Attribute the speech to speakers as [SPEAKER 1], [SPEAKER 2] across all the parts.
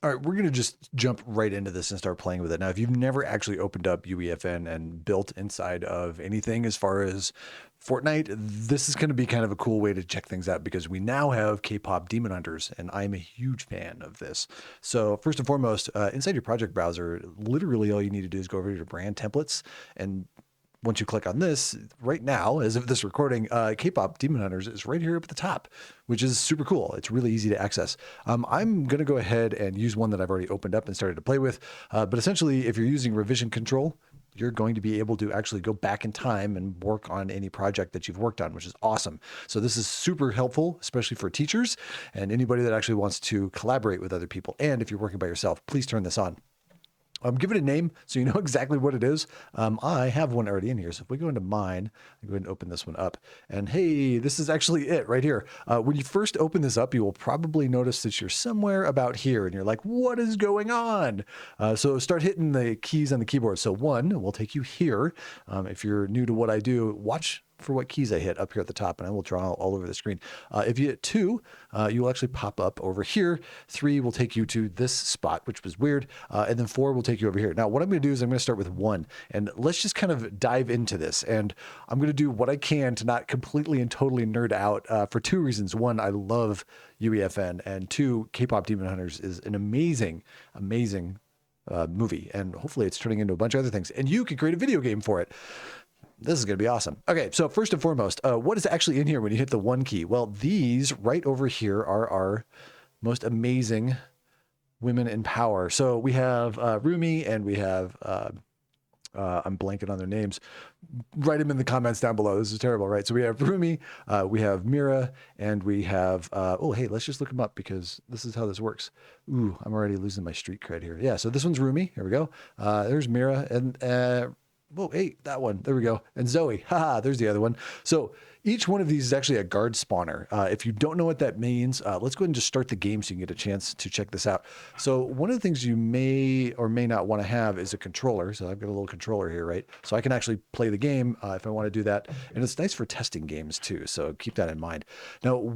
[SPEAKER 1] All right, we're going to just jump right into this and start playing with it. Now, if you've never actually opened up UEFN and built inside of anything as far as Fortnite, this is going to be kind of a cool way to check things out because we now have K-pop Demon Hunters, and I'm a huge fan of this. So first and foremost, inside your project browser, literally all you need to do is go over to your brand templates, and once you click on this right now, as of this recording, K-pop Demon Hunters is right here up at the top, which is super cool. It's really easy to access. I'm going to go ahead and use one that I've already opened up and started to play with. But essentially, if you're using revision control, you're going to be able to actually go back in time and work on any project that you've worked on, which is awesome. So this is super helpful, especially for teachers and anybody that actually wants to collaborate with other people. And if you're working by yourself, please turn this on. Give it a name so you know exactly what it is. I have one already in here. So if we go into mine, I go ahead and open this one up. And hey, this is actually it right here. When you first open this up, you will probably notice that you're somewhere about here and you're like, what is going on? So start hitting the keys on the keyboard. So 1 will take you here. If you're new to what I do, watch for what keys I hit up here at the top, and I will draw all over the screen. If you hit 2, you will actually pop up over here. 3 will take you to this spot, which was weird. And then 4 will take you over here. Now, what I'm going to do is I'm going to start with 1, and let's just kind of dive into this. And I'm going to do what I can to not completely and totally nerd out for 2 reasons. 1, I love UEFN, and 2, K-pop Demon Hunters is an amazing, amazing movie, and hopefully it's turning into a bunch of other things. And you can create a video game for it. This is going to be awesome. Okay, so first and foremost, what is actually in here when you hit the 1 key? Well, these right over here are our most amazing women in power. So we have Rumi, and we have, I'm blanking on their names. Write them in the comments down below. This is terrible, right? So we have Rumi, we have Mira, and we have, oh, hey, let's just look them up because this is how this works. Ooh, I'm already losing my street cred here. Yeah, so this one's Rumi. Here we go. There's Mira, and whoa, hey, that one. There we go. And Zoe. Haha, there's the other one. So each one of these is actually a guard spawner. If you don't know what that means, let's go ahead and just start the game so you can get a chance to check this out. So one of the things you may or may not want to have is a controller. So I've got a little controller here, right? So I can actually play the game if I want to do that. And it's nice for testing games too. So keep that in mind. Now,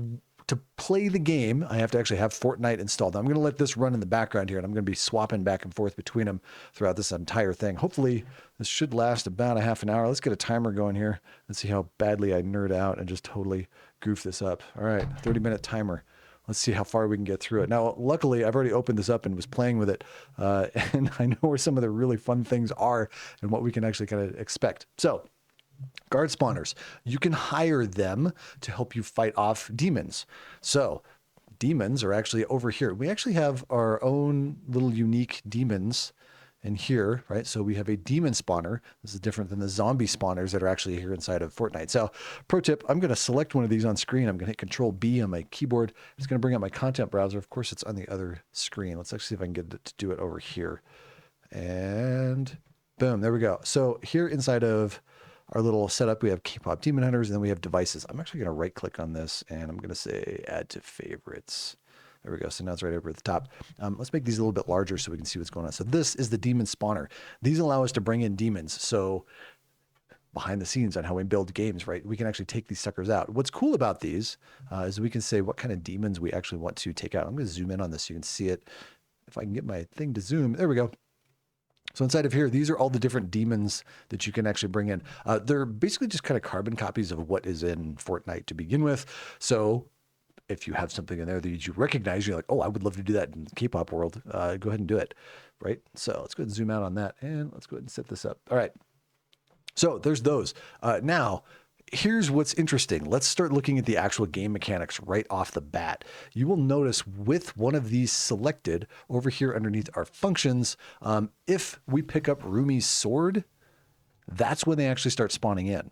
[SPEAKER 1] to play the game, I have to actually have Fortnite installed. Now, I'm going to let this run in the background here, and I'm going to be swapping back and forth between them throughout this entire thing. Hopefully, this should last about a half an hour. Let's get a timer going here and see how badly I nerd out and just totally goof this up. All right, 30-minute timer. Let's see how far we can get through it. Now, luckily, I've already opened this up and was playing with it, and I know where some of the really fun things are and what we can actually kind of expect. So, guard spawners, you can hire them to help you fight off demons. So demons are actually over here. We actually have our own little unique demons in here, right? So we have a demon spawner. This is different than the zombie spawners that are actually here inside of Fortnite. So pro tip, I'm going to select one of these on screen. I'm going to hit Control B on my keyboard. It's going to bring up my content browser. Of course, it's on the other screen. Let's actually see if I can get it to do it over here. And boom, there we go. So here inside of our little setup, we have K-pop Demon Hunters, and then we have devices. I'm actually going to right click on this, and I'm going to say add to favorites. There we go. So now it's right over at the top. Let's make these a little bit larger so we can see what's going on. So this is the demon spawner. These allow us to bring in demons. So behind the scenes on how we build games, right? We can actually take these suckers out. What's cool about these is we can say what kind of demons we actually want to take out. I'm going to zoom in on this so you can see it. If I can get my thing to zoom, there we go. So inside of here, these are all the different demons that you can actually bring in. They're basically just kind of carbon copies of what is in Fortnite to begin with. So if you have something in there that you recognize, you're like, oh, I would love to do that in the K-pop world. Go ahead and do it, right? So let's go ahead and zoom out on that, and let's go ahead and set this up. All right. So there's those. Now, here's what's interesting. Let's start looking at the actual game mechanics right off the bat. You will notice with one of these selected over here underneath our functions, if we pick up Rumi's sword, that's when they actually start spawning in.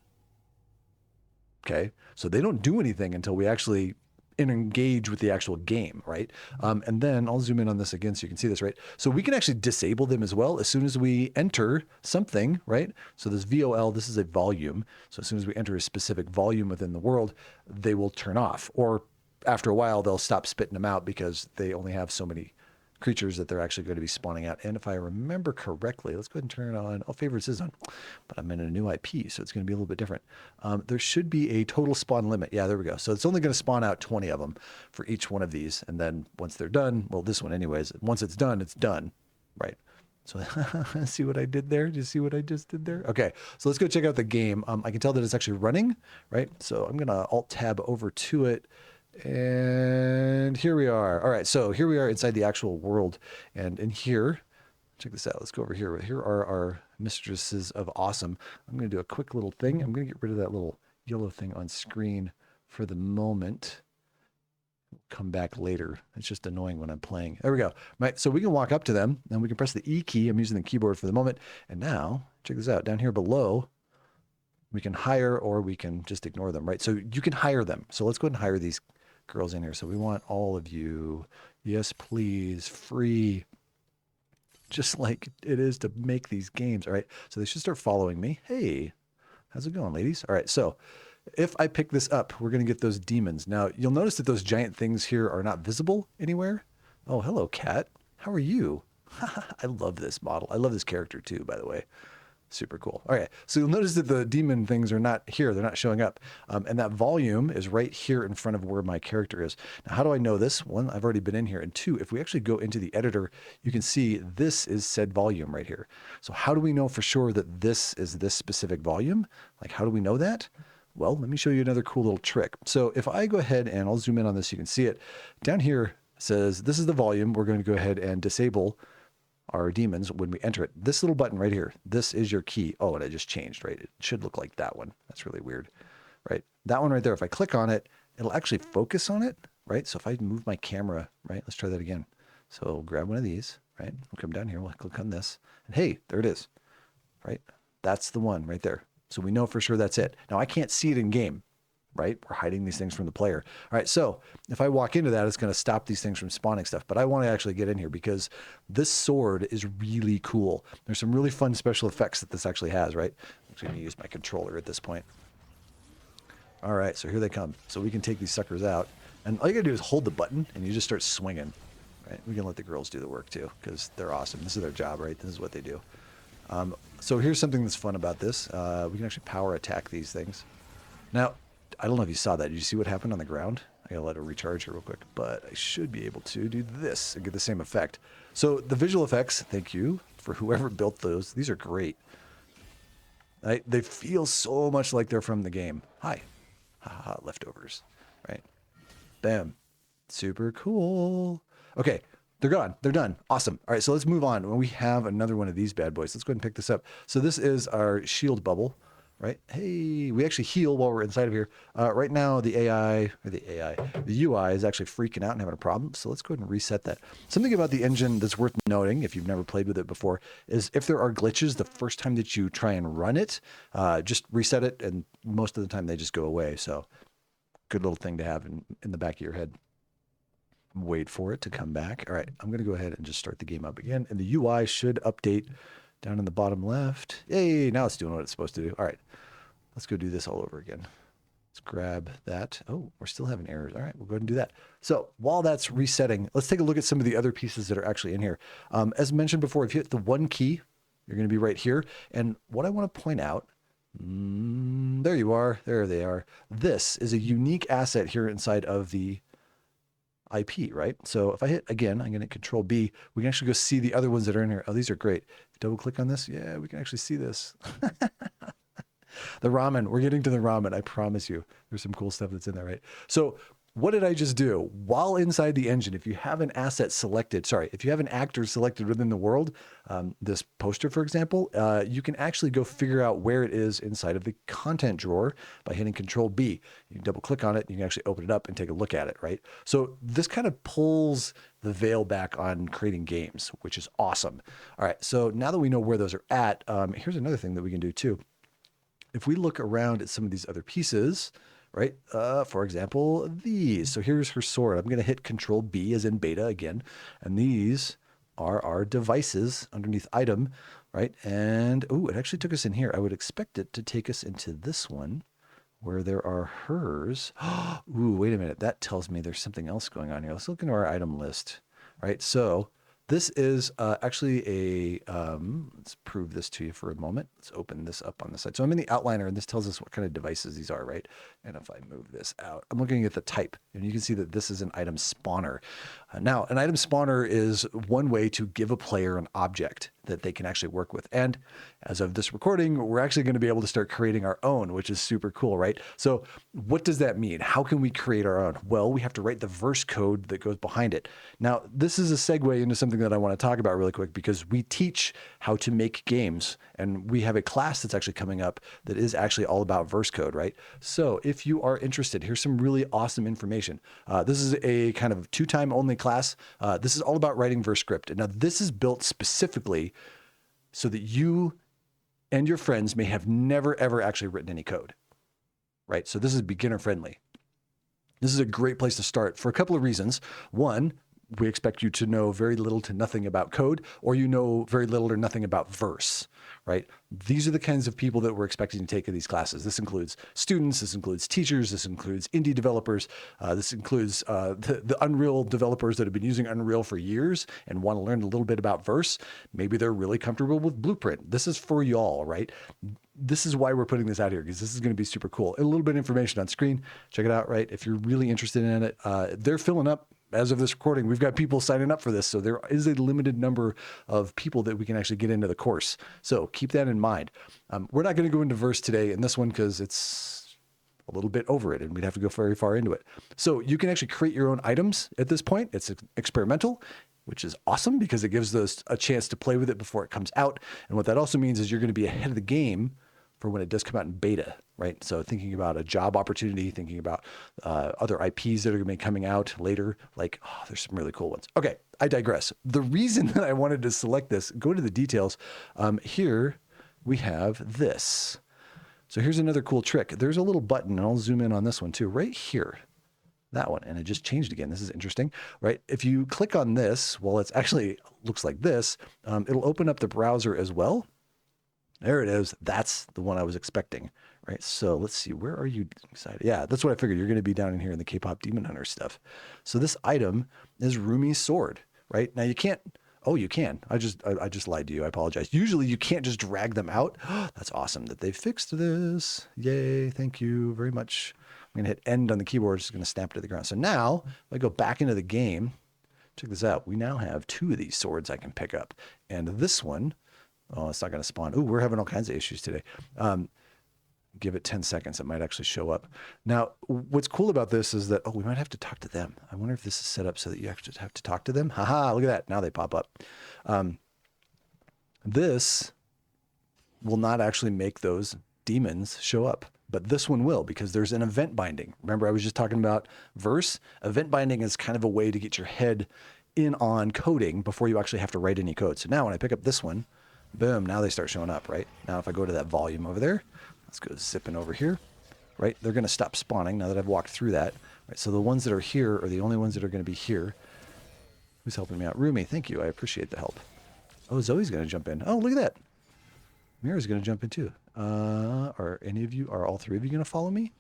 [SPEAKER 1] Okay, so they don't do anything until we actually engage with the actual game, right? And then I'll zoom in on this again so you can see this, right? So we can actually disable them as well as soon as we enter something, right? So this VOL, this is a volume. So as soon as we enter a specific volume within the world, they will turn off. Or after a while, they'll stop spitting them out because they only have so many creatures that they're actually going to be spawning out. And if I remember correctly, let's go ahead and turn it on. Oh, favorites is on, but I'm in a new IP, so it's going to be a little bit different. There should be a total spawn limit. Yeah, there we go. So it's only going to spawn out 20 of them for each one of these. And then once they're done, well, this one anyways, once it's done, right? So see what I did there? Did you see what I just did there? Okay, so let's go check out the game. I can tell that it's actually running, right? So I'm going to Alt-Tab over to it. And here we are. All right, so here we are inside the actual world. And in here, check this out. Let's go over here. Here are our mistresses of awesome. I'm going to do a quick little thing. I'm going to get rid of that little yellow thing on screen for the moment. Come back later. It's just annoying when I'm playing. There we go. Right, so we can walk up to them, and we can press the E key. I'm using the keyboard for the moment. And now, check this out. Down here below, we can hire or we can just ignore them, right? So you can hire them. So let's go ahead and hire these girls in here. So we want all of you. Yes, please. Free. Just like it is to make these games. All right. So they should start following me. Hey, how's it going, ladies? All right. So if I pick this up, we're going to get those demons. Now you'll notice that those giant things here are not visible anywhere. Oh, hello, cat. How are you? I love this model. I love this character too, by the way. Super cool. All right. So you'll notice that the demon things are not here. They're not showing up. And that volume is right here in front of where my character is. Now, how do I know this? One, I've already been in here. And two, if we actually go into the editor, you can see this is said volume right here. So how do we know for sure that this is this specific volume? Like, how do we know that? Well, let me show you another cool little trick. So if I go ahead and I'll zoom in on this, you can see it. Down here says this is the volume. We're going to go ahead and disable our demons when we enter it. This little button right here, this is your key. Oh, and it just changed, right? It should look like that one. That's really weird, right? That one right there, if I click on it, it'll actually focus on it, right? So if I move my camera, right? Let's try that again. So grab one of these, right? We'll come down here, we'll click on this, and hey, there it is, right? That's the one right there. So we know for sure that's it. Now I can't see it in game, right? We're hiding these things from the player. All right, so if I walk into that, it's going to stop these things from spawning stuff. But I want to actually get in here because this sword is really cool. There's some really fun special effects that this actually has, right? I'm actually going to use my controller at this point. All right, so here they come. So we can take these suckers out. And all you got to do is hold the button, and you just start swinging, right? We can let the girls do the work, too, because they're awesome. This is their job, right? This is what they do. So here's something that's fun about this. We can actually power attack these things. Now, I don't know if you saw that. Did you see what happened on the ground? I gotta let it recharge here real quick, but I should be able to do this and get the same effect. So the visual effects, thank you for whoever built those. These are great. They feel so much like they're from the game. Hi. Haha, leftovers. Right. Bam. Super cool. Okay. They're gone. They're done. Awesome. All right. So let's move on. We have another one of these bad boys. Let's go ahead and pick this up. So this is our shield bubble. Right? Hey, we actually heal while we're inside of here. Right now, the UI is actually freaking out and having a problem. So let's go ahead and reset that. Something about the engine that's worth noting, if you've never played with it before, is if there are glitches the first time that you try and run it, just reset it, and most of the time they just go away. So good little thing to have in the back of your head. Wait for it to come back. All right, I'm going to go ahead and just start the game up again. And the UI should update down in the bottom left. Yay, now it's doing what it's supposed to do. All right, let's go do this all over again. Let's grab that. Oh, we're still having errors. All right, we'll go ahead and do that. So while that's resetting, let's take a look at some of the other pieces that are actually in here. As mentioned before, if you hit the one key, you're going to be right here. And what I want to point out, there you are. There they are. This is a unique asset here inside of the IP, right? So if I hit again, I'm going to Control B. We can actually go see the other ones that are in here. Oh, these are great. Double click on this. Yeah, we can actually see this. The ramen. We're getting to the ramen. I promise you. There's some cool stuff that's in there, right? So what did I just do? While inside the engine, if you have an asset selected, if you have an actor selected within the world, this poster, for example, you can actually go figure out where it is inside of the content drawer by hitting Control B. You can double click on it, and you can actually open it up and take a look at it, right? So this kind of pulls the veil back on creating games, which is awesome. All right, so now that we know where those are at, here's another thing that we can do too. If we look around at some of these other pieces, right? For example, these. So here's her sword. I'm going to hit Control B as in beta again. And these are our devices underneath item, right? And, oh, it actually took us in here. I would expect it to take us into this one where there are hers. Ooh, wait a minute. That tells me there's something else going on here. Let's look into our item list, right? So This is actually let's prove this to you for a moment. Let's open this up on the side. So I'm in the outliner and this tells us what kind of devices these are, right? And if I move this out, I'm looking at the type and you can see that this is an item spawner. Now, an item spawner is one way to give a player an object that they can actually work with. And as of this recording, we're actually going to be able to start creating our own, which is super cool, right? So what does that mean? How can we create our own? Well, we have to write the verse code that goes behind it. Now, this is a segue into something that I want to talk about really quick because we teach how to make games and we have a class that's actually coming up that is actually all about verse code, right? So if you are interested, here's some really awesome information. This is a kind of 2-time only class. This is all about writing verse script. And now this is built specifically so that you and your friends may have never, ever actually written any code, right? So this is beginner friendly. This is a great place to start for a couple of reasons. One, we expect you to know very little to nothing about code, or you know very little or nothing about verse, right? These are the kinds of people that we're expecting to take in these classes. This includes students, this includes teachers, this includes indie developers, this includes the Unreal developers that have been using Unreal for years and want to learn a little bit about verse. Maybe they're really comfortable with Blueprint. This is for y'all, right? This is why we're putting this out here because this is going to be super cool. A little bit of information on screen. Check it out, right? If you're really interested in it, they're filling up. As of this recording, we've got people signing up for this. So there is a limited number of people that we can actually get into the course. So keep that in mind. We're not going to go into verse today in this one because it's a little bit over it and we'd have to go very far into it. So you can actually create your own items at this point. It's experimental, which is awesome because it gives us a chance to play with it before it comes out. And what that also means is you're going to be ahead of the game for when it does come out in beta, right? So thinking about a job opportunity, thinking about other IPs that are going to be coming out later, like, oh, there's some really cool ones. Okay, I digress. The reason that I wanted to select this, go to the details. Here we have this. So here's another cool trick. There's a little button, and I'll zoom in on this one too, right here. That one, and it just changed again. This is interesting, right? If you click on this, well, it's actually looks like this. It'll open up the browser as well. There it is. That's the one I was expecting, right? So let's see. Where are you excited? Yeah, that's what I figured. You're going to be down in here in the K-pop Demon Hunter stuff. So this item is Rumi's sword, right? Now you can't. Oh, you can. I just lied to you. I apologize. Usually you can't just drag them out. That's awesome that they fixed this. Yay. Thank you very much. I'm going to hit end on the keyboard. It's going to snap to the ground. So now if I go back into the game, check this out. We now have 2 of these swords I can pick up. And this one, oh, it's not going to spawn. Oh, we're having all kinds of issues today. Give it 10 seconds. It might actually show up. Now, what's cool about this is that, oh, we might have to talk to them. I wonder if this is set up so that you actually have to talk to them. Haha, look at that. Now they pop up. This will not actually make those demons show up, but this one will because there's an event binding. Remember, I was just talking about verse. Event binding is kind of a way to get your head in on coding before you actually have to write any code. So now when I pick up this one, boom, now they start showing up, right? Now if I go to that volume over there, let's go zipping over here, right? They're going to stop spawning now that I've walked through that, right? So the ones that are here are the only ones that are going to be here. Who's helping me out? Rumi, thank you. I appreciate the help. Oh, Zoe's going to jump in. Oh, look at that. Mira's going to jump in too. Are all 3 of you going to follow me?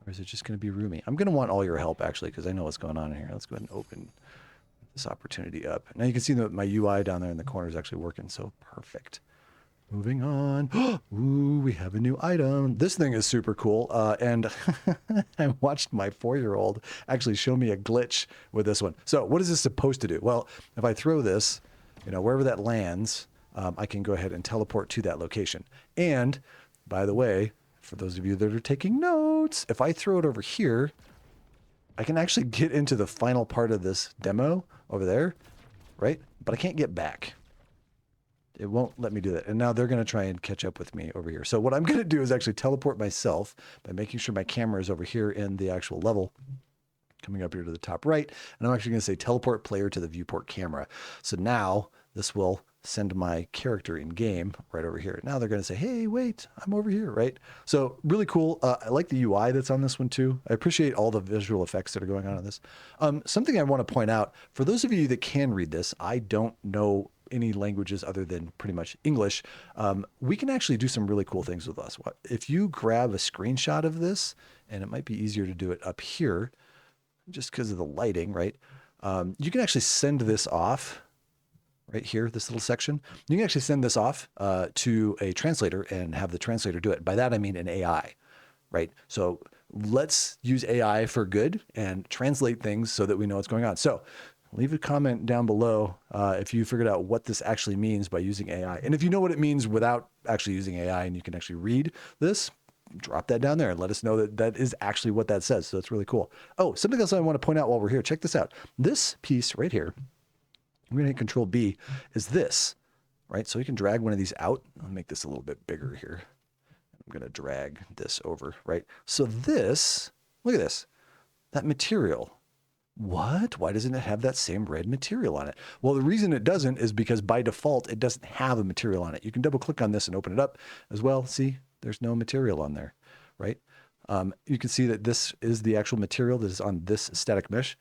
[SPEAKER 1] Or is it just going to be Rumi? I'm going to want all your help actually because I know what's going on in here. Let's go ahead and open this opportunity up. Now you can see that my UI down there in the corner is actually working, so perfect. Moving on. Ooh, we have a new item. This thing is super cool. And I watched my 4-year-old actually show me a glitch with this one. So what is this supposed to do? Well, if I throw this, wherever that lands, I can go ahead and teleport to that location. And by the way, for those of you that are taking notes, if I throw it over here, I can actually get into the final part of this demo over there, right? But I can't get back. It won't let me do that. And now they're going to try and catch up with me over here. So what I'm going to do is actually teleport myself by making sure my camera is over here in the actual level, coming up here to the top right. And I'm actually going to say teleport player to the viewport camera. So now this will send my character in game right over here. Now they're going to say, hey, wait, I'm over here, right? So really cool. I like the UI that's on this one too. I appreciate all the visual effects that are going on in this. Something I want to point out, for those of you that can read this, I don't know any languages other than pretty much English. We can actually do some really cool things with us. If you grab a screenshot of this, and it might be easier to do it up here, just because of the lighting, right? You can actually send this off right here, this little section. You can actually send this off to a translator and have the translator do it. By that, I mean an AI, right? So let's use AI for good and translate things so that we know what's going on. So leave a comment down below if you figured out what this actually means by using AI. And if you know what it means without actually using AI and you can actually read this, drop that down there and let us know that that is actually what that says. So that's really cool. Oh, something else I want to point out while we're here. Check this out. This piece right here, I'm going to hit Control B, is this, right? So you can drag one of these out. I'll make this a little bit bigger here. I'm going to drag this over, right? So this, look at this, that material. What? Why doesn't it have that same red material on it? Well, the reason it doesn't is because by default, it doesn't have a material on it. You can double click on this and open it up as well. See, there's no material on there, right? You can see that this is the actual material that is on this static mesh.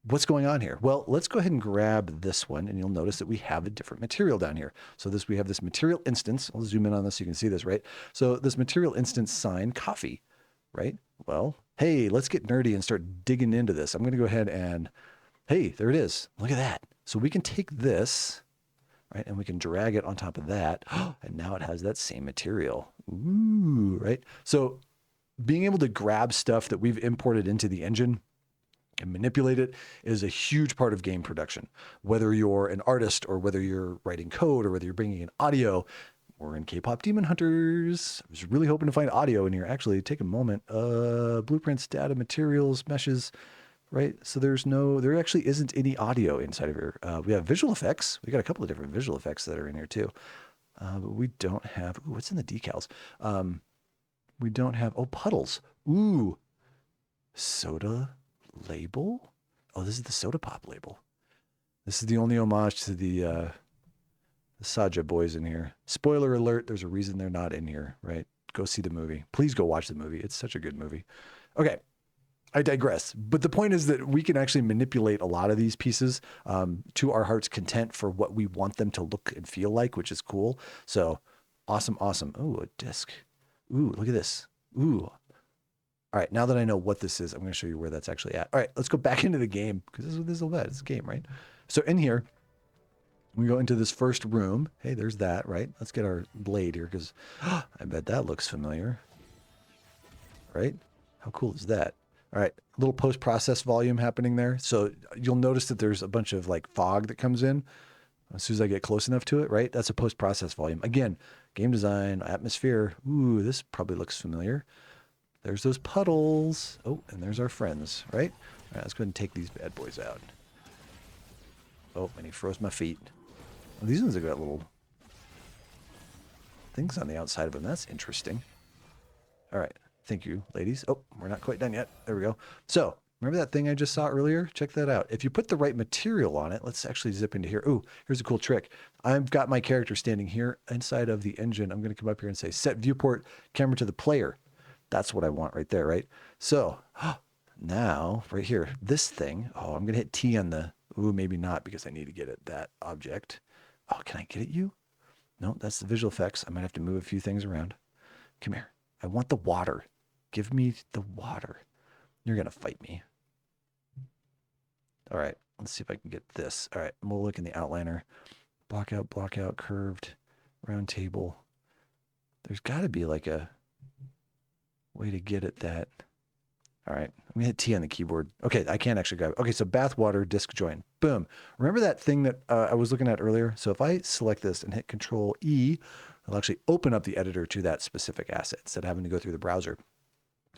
[SPEAKER 1] What's going on here? Well, let's go ahead and grab this one and you'll notice that we have a different material down here. So we have this material instance. I'll zoom in on this so you can see this, right? So this material instance sign coffee, right? Well, hey, let's get nerdy and start digging into this. I'm going to go ahead and, hey, there it is. Look at that. So we can take this, right? And we can drag it on top of that. And now it has that same material. Ooh, right? So being able to grab stuff that we've imported into the engine and manipulate it is a huge part of game production. Whether you're an artist or whether you're writing code or whether you're bringing in audio, we're in K-pop Demon Hunters. I was really hoping to find audio in here. Actually, take a moment. Blueprints, data, materials, meshes, right? So there actually isn't any audio inside of here. We have visual effects. We got a couple of different visual effects that are in here too. But we don't have, ooh, what's in the decals? We don't have, oh, puddles. Ooh, soda label. Oh, this is the soda pop label. This is the only homage to the Saja boys in here. Spoiler alert, there's a reason they're not in here, right? Go see the movie. Please go watch the movie. It's such a good movie. Okay, I digress. But the point is that we can actually manipulate a lot of these pieces to our heart's content for what we want them to look and feel like, which is cool. So awesome, awesome. Oh, a disc. Ooh, look at this. Ooh. All right, now that I know what this is, I'm going to show you where that's actually at. All right, let's go back into the game because this is what this is all about. It's a game, right? So in here, we go into this first room. Hey, there's that, right? Let's get our blade here because I bet that looks familiar, right? How cool is that? All right, a little post-process volume happening there. So you'll notice that there's a bunch of like fog that comes in as soon as I get close enough to it, right? That's a post-process volume. Again, game design, atmosphere. Ooh, this probably looks familiar. There's those puddles. Oh, and there's our friends, right? All right, let's go ahead and take these bad boys out. Oh, and he froze my feet. Well, these ones have got little things on the outside of them. That's interesting. All right. Thank you, ladies. Oh, we're not quite done yet. There we go. So remember that thing I just saw earlier? Check that out. If you put the right material on it, let's actually zip into here. Ooh, here's a cool trick. I've got my character standing here inside of the engine. I'm going to come up here and say, set viewport camera to the player. That's what I want right there, right? So now right here, this thing, oh, I'm going to hit T on the, ooh, maybe not because I need to get at that object. Oh, can I get at you? No, that's the visual effects. I might have to move a few things around. Come here. I want the water. Give me the water. You're going to fight me. All right, let's see if I can get this. All right, we'll look in the outliner. Block out, curved, round table. There's got to be like a way to get at that. All right, I'm gonna hit T on the keyboard. Okay, I can't actually grab it. Okay, so bathwater disk join. Boom. Remember that thing that I was looking at earlier? So if I select this and hit Control E, it'll actually open up the editor to that specific asset instead of having to go through the browser.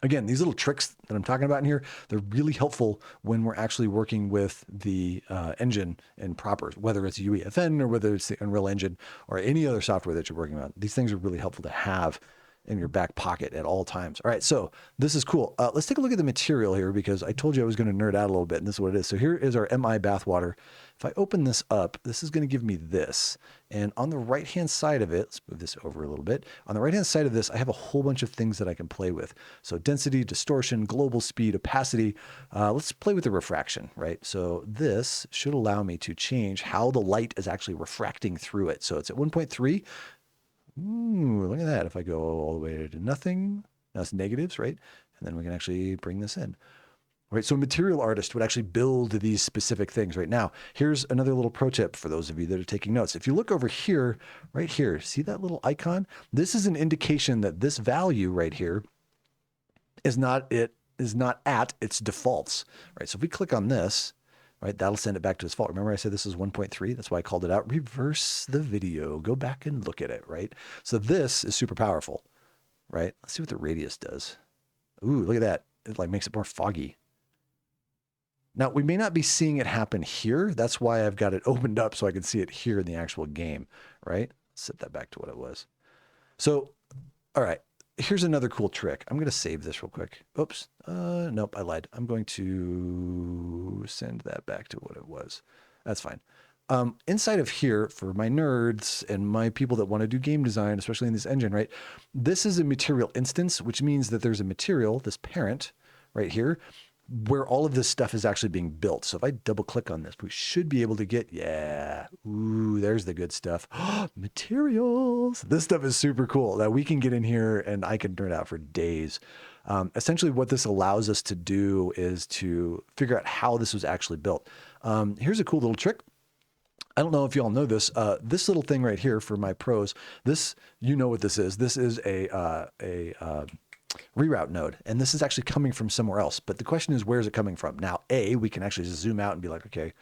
[SPEAKER 1] Again, these little tricks that I'm talking about in here, they're really helpful when we're actually working with the engine in proper, whether it's UEFN or whether it's the Unreal Engine or any other software that you're working on. These things are really helpful to have in your back pocket at all times. All right, so this is cool. Let's take a look at the material here because I told you I was going to nerd out a little bit, and this is what it is. So here is our MI bathwater. If I open this up, this is going to give me this. And on the right-hand side of it, let's move this over a little bit. On the right-hand side of this, I have a whole bunch of things that I can play with. So density, distortion, global speed, opacity. Let's play with the refraction, right? So this should allow me to change how the light is actually refracting through it. So it's at 1.3. Ooh, look at that. If I go all the way to nothing, that's negatives, right? And then we can actually bring this in. right? So a material artist would actually build these specific things right now. Here's another little pro tip for those of you that are taking notes. If you look over here, right here, see that little icon? This is an indication that this value right here is not at its defaults, right? So if we click on this, right, that'll send it back to its default. Remember I said this is 1.3? That's why I called it out. Reverse the video, go back and look at it, right? So this is super powerful, right? Let's see what the radius does. Ooh, look at that. It like makes it more foggy. Now, we may not be seeing it happen here. That's why I've got it opened up so I can see it here in the actual game, right? Set that back to what it was. So, all right, here's another cool trick. I'm going to save this real quick. Oops. Nope, I lied. I'm going to send that back to what it was. That's fine. Inside of here, for my nerds and my people that want to do game design, especially in this engine, right? This is a material instance, which means that there's a material, this parent right here, where all of this stuff is actually being built. So if I double click on this, we should be able to get, yeah, ooh, there's the good stuff. Materials. This stuff is super cool that we can get in here and I can nerd out for days. Essentially what this allows us to do is to figure out how this was actually built. Here's a cool little trick. I don't know if you all know this. This little thing right here for my pros, this, you know what this is. This is a reroute node, and this is actually coming from somewhere else. But the question is, where is it coming from? Now, we can actually just zoom out and be like, okay,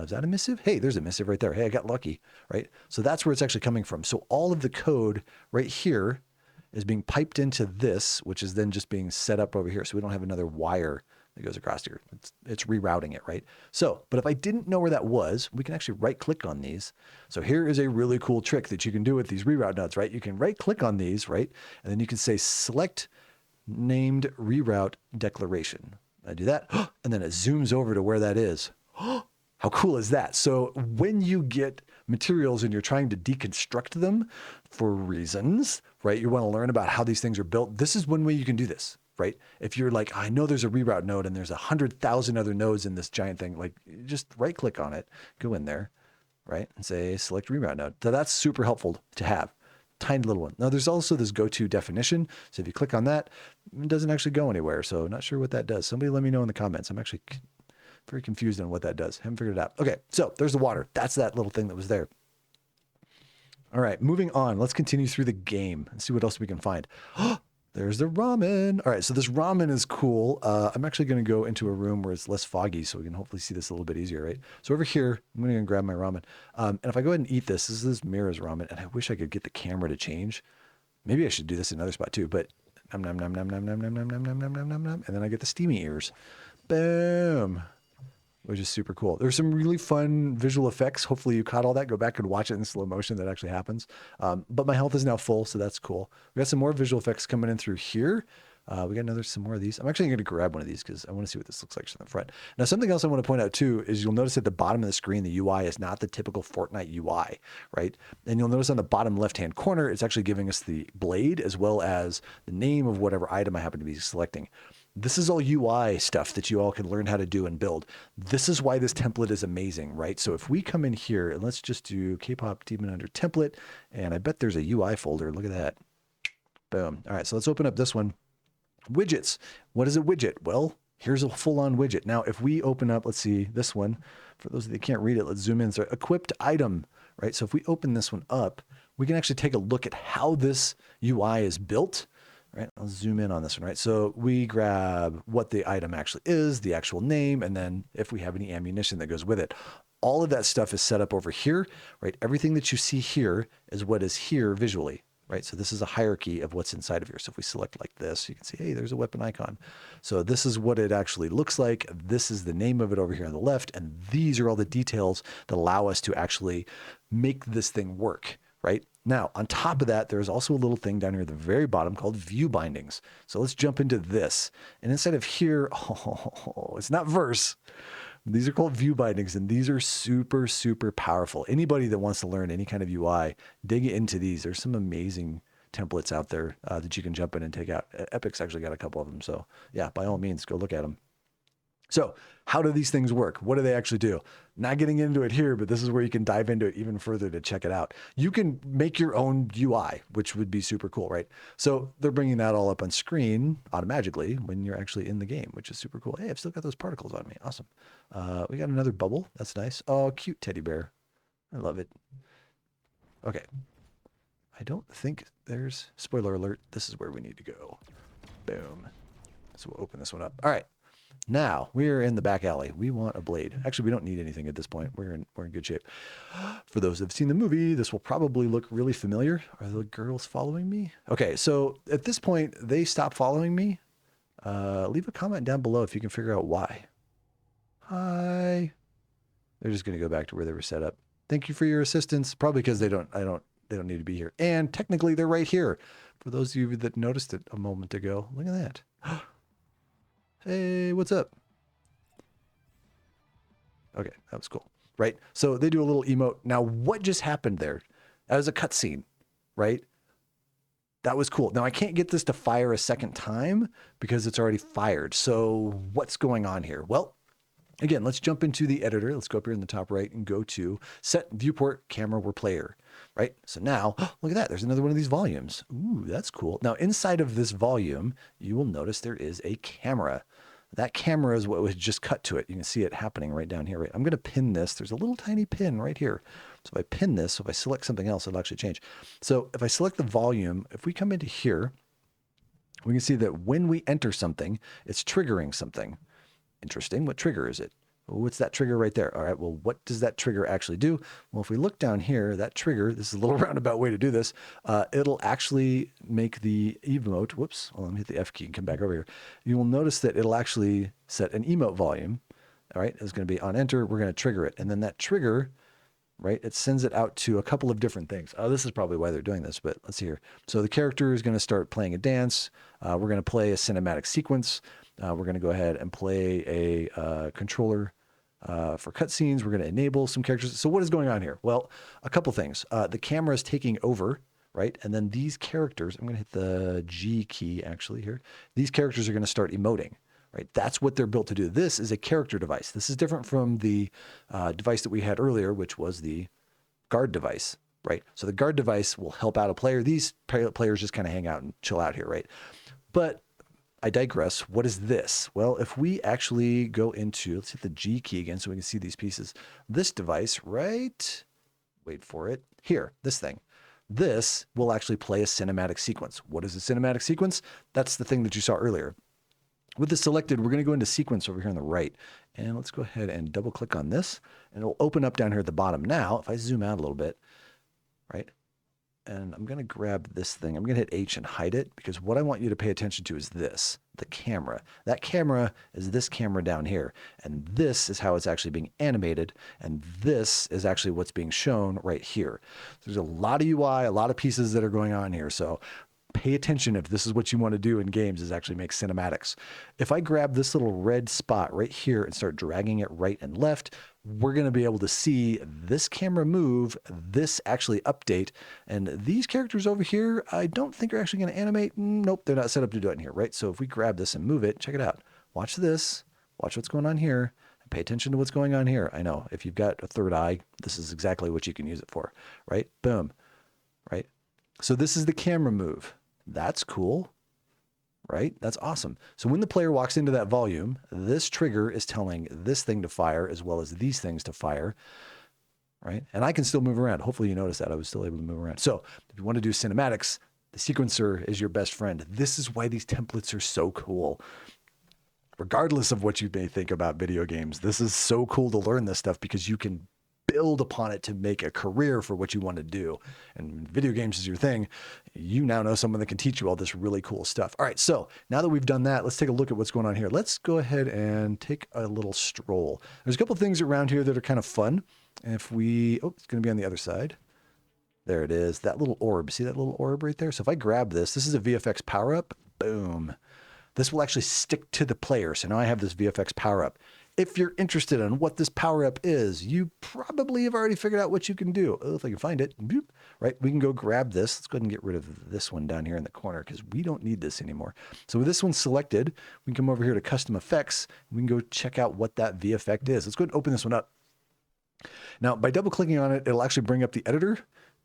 [SPEAKER 1] is that a missive? Hey, there's a missive right there. Hey, I got lucky, right? So that's where it's actually coming from. So all of the code right here is being piped into this, which is then just being set up over here. So we don't have another wire that goes across here. It's rerouting it, right? So, but if I didn't know where that was, we can actually right click on these. So here is a really cool trick that you can do with these reroute nodes, right? You can right click on these, right? And then you can say select named reroute declaration. I do that, and then it zooms over to where that is. How cool is that? So when you get materials and you're trying to deconstruct them for reasons, right? You want to learn about how these things are built. This is one way you can do this, right? If you're like, I know there's a reroute node and there's 100,000 other nodes in this giant thing, like just right click on it, go in there, right? And say select reroute node. So that's super helpful to have. Tiny little one. Now there's also this go-to definition. So if you click on that, it doesn't actually go anywhere. So not sure what that does. Somebody let me know in the comments. I'm actually very confused on what that does. Haven't figured it out. Okay, so there's the water. That's that little thing that was there. All right, moving on. Let's continue through the game and see what else we can find. There's the ramen. All right, so this ramen is cool. I'm actually going to go into a room where it's less foggy so we can hopefully see this a little bit easier, right? So over here, I'm going to grab my ramen. And if I go ahead and eat this, this is Mira's ramen, and I wish I could get the camera to change. Maybe I should do this in another spot too, but nom nom nom nom nom nom nom nom nom nom nom nom nom nom, and then I get the steamy ears. Boom. Which is super cool. There's some really fun visual effects. Hopefully you caught all that. Go back and watch it in slow motion. That actually happens. But my health is now full, so that's cool. We got some more visual effects coming in through here. We got some more of these. I'm actually going to grab one of these because I want to see what this looks like from the front. Now, something else I want to point out too is you'll notice at the bottom of the screen, the UI is not the typical Fortnite UI, right? And you'll notice on the bottom left-hand corner, it's actually giving us the blade as well as the name of whatever item I happen to be selecting. This is all UI stuff that you all can learn how to do and build. This is why this template is amazing, right? So if we come in here and let's just do K-pop demon under template, and I bet there's a UI folder. Look at that. Boom. All right, so let's open up this one. Widgets. What is a widget? Well, here's a full-on widget. Now, if we open up, let's see this one. For those that can't read it, let's zoom in. So equipped item, right? So if we open this one up, we can actually take a look at how this UI is built. Right, I'll zoom in on this one, right? So we grab what the item actually is, the actual name, and then if we have any ammunition that goes with it. All of that stuff is set up over here, right? Everything that you see here is what is here visually, right? So this is a hierarchy of what's inside of here. So if we select like this, you can see, hey, there's a weapon icon. So this is what it actually looks like. This is the name of it over here on the left, and these are all the details that allow us to actually make this thing work, right? Now, on top of that, there's also a little thing down here at the very bottom called view bindings. So let's jump into this. And inside of here, it's not verse. These are called view bindings, and these are super, super powerful. Anybody that wants to learn any kind of UI, dig into these. There's some amazing templates out there that you can jump in and take out. Epic's actually got a couple of them. So yeah, by all means, go look at them. So how do these things work? What do they actually do? Not getting into it here, but this is where you can dive into it even further to check it out. You can make your own UI, which would be super cool, right? So they're bringing that all up on screen automatically when you're actually in the game, which is super cool. Hey, I've still got those particles on me. Awesome. We got another bubble. That's nice. Oh, cute teddy bear. I love it. Okay. I don't think there's, spoiler alert, this is where we need to go. Boom. So we'll open this one up. All right. Now we're in the back alley. We want a blade. Actually, we don't need anything at this point. We're in good shape. For those that have seen the movie, this will probably look really familiar. Are the girls following me? Okay, so at this point, they stop following me. Leave a comment down below if you can figure out why. Hi. They're just going to go back to where they were set up. Thank you for your assistance. Probably because they don't need to be here. And technically, they're right here. For those of you that noticed it a moment ago, look at that. Hey, what's up? Okay, that was cool, right? So they do a little emote. Now, what just happened there? That was a cutscene, right? That was cool. Now, I can't get this to fire a second time because it's already fired. So what's going on here? Well, again, let's jump into the editor. Let's go up here in the top right and go to set viewport camera where player, right? So now, look at that. There's another one of these volumes. Ooh, that's cool. Now, inside of this volume, you will notice there is a camera. That camera is what was just cut to it. You can see it happening right down here, right? I'm going to pin this. There's a little tiny pin right here. So if I pin this, so if I select something else, it'll actually change. So if I select the volume, if we come into here, we can see that when we enter something, it's triggering something. Interesting. What trigger is it? What's that trigger right there? All right, well, what does that trigger actually do? Well, if we look down here, that trigger, this is a little roundabout way to do this, it'll actually make the emote, whoops, well, let me hit the F key and come back over here. You will notice that it'll actually set an emote volume, all right? It's going to be on enter, we're going to trigger it. And then that trigger, right, it sends it out to a couple of different things. Oh, this is probably why they're doing this, but let's see here. So the character is going to start playing a dance. We're going to play a cinematic sequence. We're going to go ahead and play a controller for cutscenes. We're going to enable some characters. So what is going on here? Well, a couple things. The camera is taking over, right? And then these characters, I'm going to hit the G key actually here. These characters are going to start emoting, right? That's what they're built to do. This is a character device. This is different from the device that we had earlier, which was the guard device, right? So the guard device will help out a player. These players just kind of hang out and chill out here, right? But I digress. What is this? Well, if we actually go into, let's hit the G key again so we can see these pieces. This device, right? Wait for it. Here, this thing. This will actually play a cinematic sequence. What is a cinematic sequence? That's the thing that you saw earlier. With this selected, we're going to go into sequence over here on the right. And let's go ahead and double click on this. And it'll open up down here at the bottom. Now, if I zoom out a little bit, right? And I'm going to grab this thing. I'm going to hit H and hide it because what I want you to pay attention to is this, the camera. That camera is this camera down here. And this is how it's actually being animated. And this is actually what's being shown right here. There's a lot of UI, a lot of pieces that are going on here. So pay attention if this is what you want to do in games is actually make cinematics. If I grab this little red spot right here and start dragging it right and left, we're going to be able to see this camera move, this actually update, and these characters over here, I don't think are actually going to animate. Nope, they're not set up to do it in here, right? So if we grab this and move it, check it out. Watch this. Watch what's going on here. Pay attention to what's going on here. I know if you've got a third eye, this is exactly what you can use it for, right? Boom, right? So this is the camera move. That's cool, right? That's awesome. So when the player walks into that volume, this trigger is telling this thing to fire as well as these things to fire, right? And I can still move around. Hopefully you noticed that I was still able to move around. So if you want to do cinematics, the sequencer is your best friend. This is why these templates are so cool. Regardless of what you may think about video games, this is so cool to learn this stuff because you can build upon it to make a career for what you want to do. And video games is your thing. You now know someone that can teach you all this really cool stuff. All right, so now that we've done that, let's take a look at what's going on here. Let's go ahead and take a little stroll. There's a couple of things around here that are kind of fun. If we, oh, it's going to be on the other side. There it is, that little orb. See that little orb right there? So if I grab this, this is a VFX power-up. Boom. This will actually stick to the player. So now I have this VFX power-up. If you're interested in what this power up is, you probably have already figured out what you can do. Oh, if I can find it, boop, right? We can go grab this. Let's go ahead and get rid of this one down here in the corner because we don't need this anymore. So with this one selected, we can come over here to custom effects. And we can go check out what that V effect is. Let's go ahead and open this one up. Now, by double clicking on it, it'll actually bring up the editor.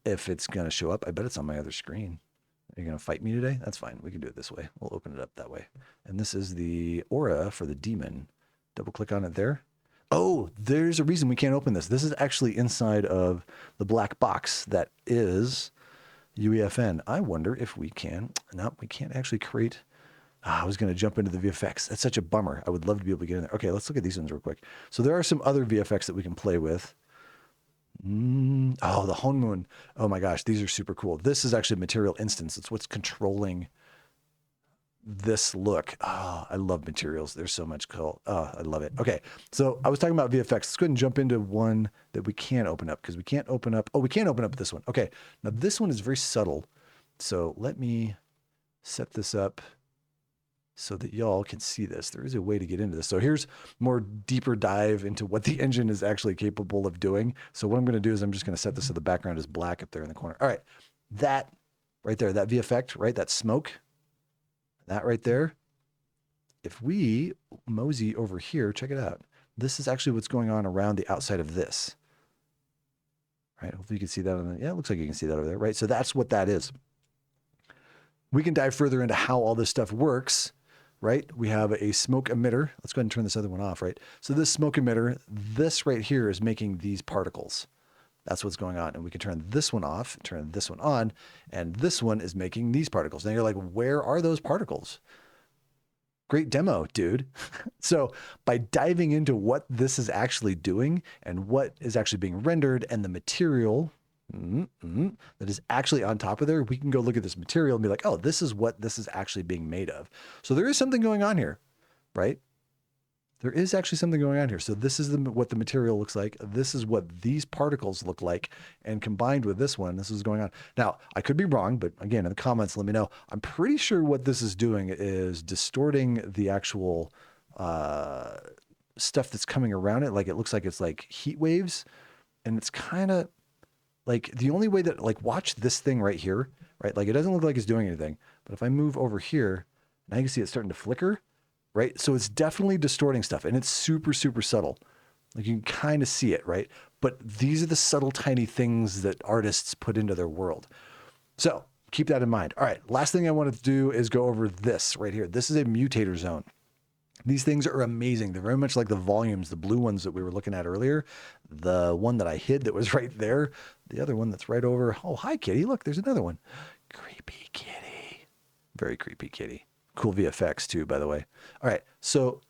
[SPEAKER 1] If it's going to show up, I bet it's on my other screen. Are you going to fight me today? That's fine. We can do it this way. We'll open it up that way. And this is the aura for the demon. Double click on it there. Oh, there's a reason we can't open this. This is actually inside of the black box that is UEFN. I wonder if we can. No, we can't actually create. I was going to jump into the VFX. That's such a bummer. I would love to be able to get in there. Okay, let's look at these ones real quick. So there are some other VFX that we can play with. Oh, the Honmoon. Oh my gosh, these are super cool. This is actually a material instance. It's what's controlling this look. Oh, I love materials. There's so much cool. Oh, I love it. Okay, so I was talking about VFX. Let's go ahead and jump into one that we can't open up because we can't open up. Oh, we can't open up this one. Okay, now this one is very subtle. So let me set this up so that y'all can see this. There is a way to get into this. So here's more deeper dive into what the engine is actually capable of doing. So what I'm going to do is I'm just going to set this so the background is black up there in the corner. All right, that right there, that V effect, right? That smoke. That right there, if we mosey over here, check it out. This is actually what's going on around the outside of this. Right, hopefully you can see that. Yeah, it looks like you can see that over there, right? So that's what that is. We can dive further into how all this stuff works, right? We have a smoke emitter. Let's go ahead and turn this other one off, right? So this smoke emitter, this right here is making these particles. That's what's going on. And we can turn this one off, turn this one on, and this one is making these particles. Now you're like, where are those particles? Great demo, dude. So by diving into what this is actually doing and what is actually being rendered and the material that is actually on top of there, we can go look at this material and be like, oh, this is what this is actually being made of. So there is something going on here, right? There is actually something going on here. So this is what the material looks like. This is what these particles look like. And combined with this one, this is going on. Now, I could be wrong, but again, in the comments, let me know. I'm pretty sure what this is doing is distorting the actual stuff that's coming around it. Like it looks like it's like heat waves. And it's kind of like the only way that, like, watch this thing right here, right? Like it doesn't look like it's doing anything. But if I move over here, now you can see it's starting to flicker. Right? So it's definitely distorting stuff and it's super, super subtle. Like you can kind of see it, right? But these are the subtle, tiny things that artists put into their world. So keep that in mind. All right. Last thing I wanted to do is go over this right here. This is a mutator zone. These things are amazing. They're very much like the volumes, the blue ones that we were looking at earlier. The one that I hid that was right there. The other one that's right over. Oh, hi, kitty. Look, there's another one. Creepy kitty. Very creepy kitty. Cool VFX too, by the way. All right, so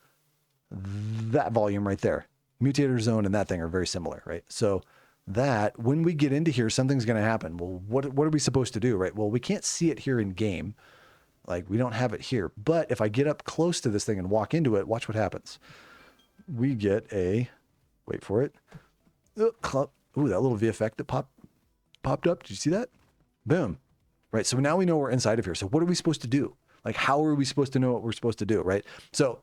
[SPEAKER 1] that volume right there, mutator zone and that thing are very similar, right? So that when we get into here, something's going to happen. Well, what are we supposed to do, right? Well, we can't see it here in game. Like we don't have it here. But if I get up close to this thing and walk into it, watch what happens. We get a, wait for it. Ooh, that little VFX that popped up. Did you see that? Boom. Right, so now we know we're inside of here. So what are we supposed to do? Like, how are we supposed to know what we're supposed to do, right? So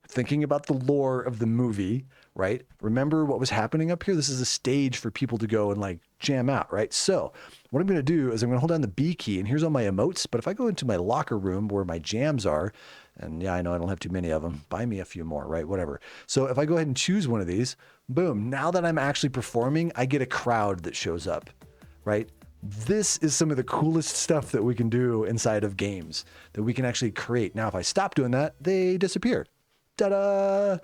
[SPEAKER 1] thinking about the lore of the movie, right? Remember what was happening up here? This is a stage for people to go and like jam out, right? So what I'm going to do is I'm going to hold down the B key and here's all my emotes. But if I go into my locker room where my jams are, and yeah, I know I don't have too many of them. Buy me a few more, right? Whatever. So if I go ahead and choose one of these, boom, now that I'm actually performing, I get a crowd that shows up, right? This is some of the coolest stuff that we can do inside of games that we can actually create. Now, if I stop doing that, they disappear. Ta-da!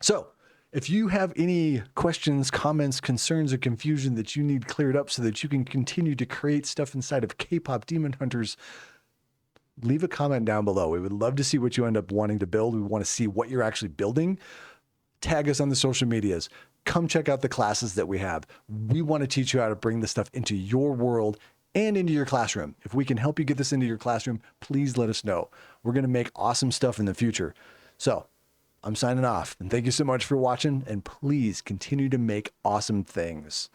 [SPEAKER 1] So if you have any questions, comments, concerns, or confusion that you need cleared up so that you can continue to create stuff inside of K-pop Demon Hunters, leave a comment down below. We would love to see what you end up wanting to build. We want to see what you're actually building. Tag us on the social medias. Come check out the classes that we have. We want to teach you how to bring this stuff into your world and into your classroom. If we can help you get this into your classroom, please let us know. We're going to make awesome stuff in the future. So I'm signing off and thank you so much for watching and please continue to make awesome things.